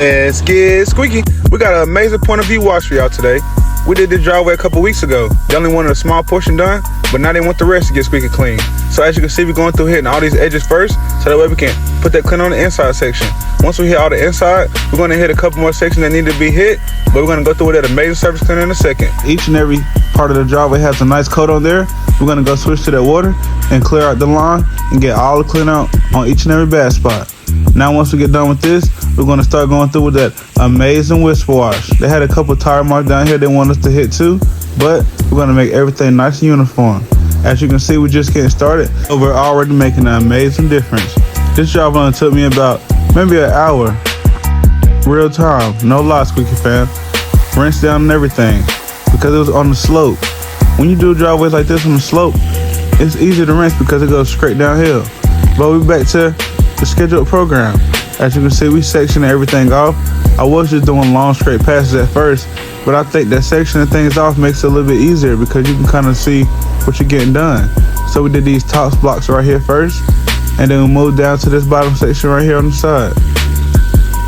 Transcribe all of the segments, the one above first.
Let's get squeaky. We got an amazing point of view wash for y'all today. We did this driveway a couple weeks ago. They only wanted a small portion done, but now they want the rest to get squeaky clean. So as you can see, we're going through hitting all these edges first, so that way we can put that clean on the inside section. Once we hit all the inside, we're going to hit a couple more sections that need to be hit, but we're going to go through with that amazing surface cleaner in a second. Each and every part of the driveway has a nice coat on there. We're going to go switch to that water and clear out the line and get all the clean out on each and every bad spot. Now once we get done with this, we're going to start going through with that amazing whisper wash. They had a couple tire marks down here they want us to hit too, but we're going to make everything nice and uniform. As you can see, we're just getting started, but we're already making an amazing difference. This job only took me about maybe an hour. Real time, no lie, Squeaky fam. Rinse down and everything, because it was on the slope. When you do driveways like this on the slope, it's easy to rinse because it goes straight downhill. But we're back to the scheduled program. As you can see, we sectioned everything off. I was just doing long straight passes at first, but I think that sectioning things off makes it a little bit easier because you can kind of see what you're getting done. So we did these top blocks right here first, and then we moved down to this bottom section right here on the side.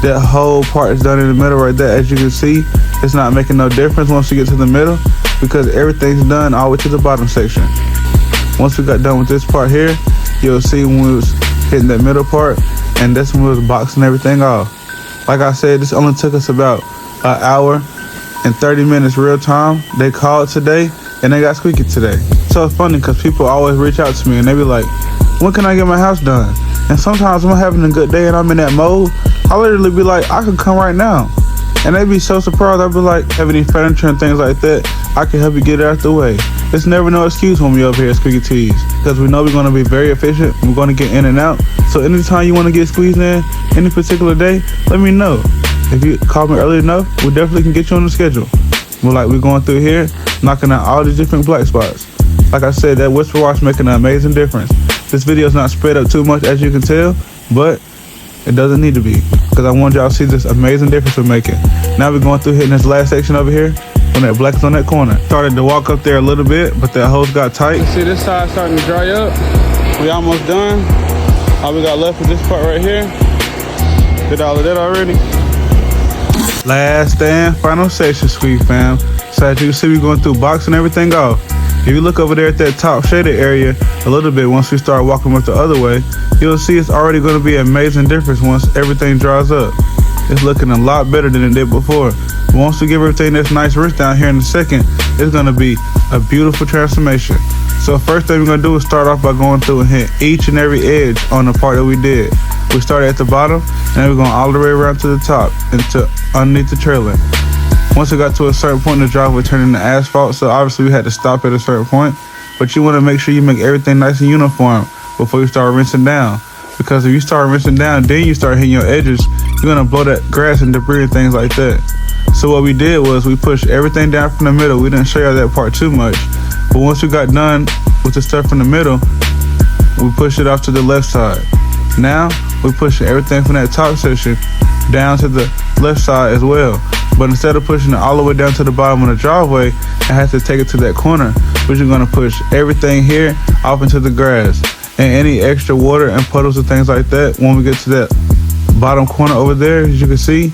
That whole part is done in the middle right there. As you can see, it's not making no difference once you get to the middle because everything's done all the way to the bottom section. Once we got done with this part here, you'll see when we was hitting that middle part, and that's when we was boxing everything off. Like I said, this only took us about an hour and 30 minutes real time. They called today and they got squeaky today. So it's funny because people always reach out to me and they be like, when can I get my house done? And sometimes when I'm having a good day and I'm in that mode, I literally be like, I can come right now. And they be so surprised. I'll be like, have any furniture and things like that, I can help you get it out the way. It's never no excuse when we over here at Squeaky Tees, because we know we're going to be very efficient. We're going to get in and out. So anytime you want to get squeezed in any particular day, let me know. If you call me early enough, we definitely can get you on the schedule. We're going through here, knocking out all these different black spots. Like I said, that whisper wash making an amazing difference. This video is not spread up too much, as you can tell, but it doesn't need to be, because I want y'all to see this amazing difference we're making. Now we're going through hitting this last section over here when that black is on that corner. Started to walk up there a little bit, but that hose got tight. You see this side starting to dry up. We almost done. All we got left is this part right here. Did all of that already. Last and final section, Squeaky fam. So as you can see, we're going through boxing everything off. If you look over there at that top shaded area a little bit, once we start walking up the other way, you'll see it's already going to be an amazing difference once everything dries up. It's looking a lot better than it did before. But once we give everything this nice rinse down here in a second, it's going to be a beautiful transformation. So first thing we're going to do is start off by going through and hit each and every edge on the part that we did. We started at the bottom, and then we're going all the way around to the top and to underneath the trailer. Once we got to a certain point in the driveway, turned into asphalt, so obviously we had to stop at a certain point. But you want to make sure you make everything nice and uniform before you start rinsing down. Because if you start rinsing down, then you start hitting your edges, you're going to blow that grass and debris and things like that. So what we did was we pushed everything down from the middle. We didn't show you that part too much. But once we got done with the stuff from the middle, we pushed it off to the left side. Now, we're pushing everything from that top section down to the left side as well. But instead of pushing it all the way down to the bottom of the driveway, I had to take it to that corner. We're just gonna push everything here off into the grass. And any extra water and puddles and things like that, when we get to that bottom corner over there, as you can see,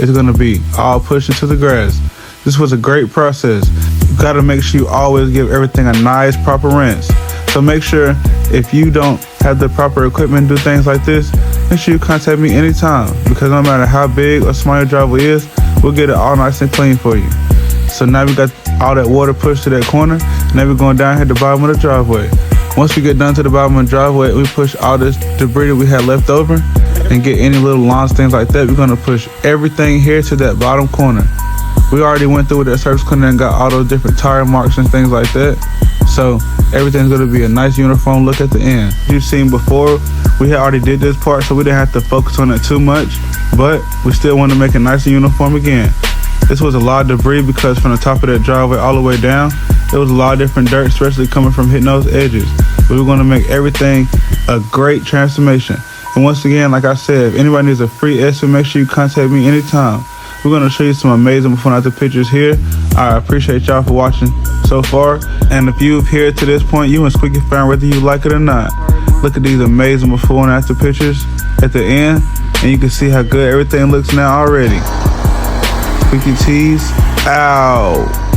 it's gonna be all pushed into the grass. This was a great process. You gotta make sure you always give everything a nice, proper rinse. So make sure if you don't have the proper equipment to do things like this, make sure you contact me anytime, because no matter how big or small your driveway is, we'll get it all nice and clean for you. So now we got all that water pushed to that corner, and then we're going down here to the bottom of the driveway. Once we get down to the bottom of the driveway, we push all this debris that we had left over and get any little lawns, things like that. We're gonna push everything here to that bottom corner. We already went through with that surface cleaner and got all those different tire marks and things like that. So everything's gonna be a nice uniform look at the end. You've seen before, we had already did this part, so we didn't have to focus on it too much, but we still want to make it nice and uniform again. This was a lot of debris because from the top of that driveway all the way down, there was a lot of different dirt, especially coming from hitting those edges. But we're gonna make everything a great transformation. And once again, like I said, if anybody needs a free estimate, make sure you contact me anytime. We're going to show you some amazing before and after pictures here. I appreciate y'all for watching so far. And if you've here to this point, you and Squeaky fan, whether you like it or not, look at these amazing before and after pictures at the end. And you can see how good everything looks now already. Squeaky Tees out.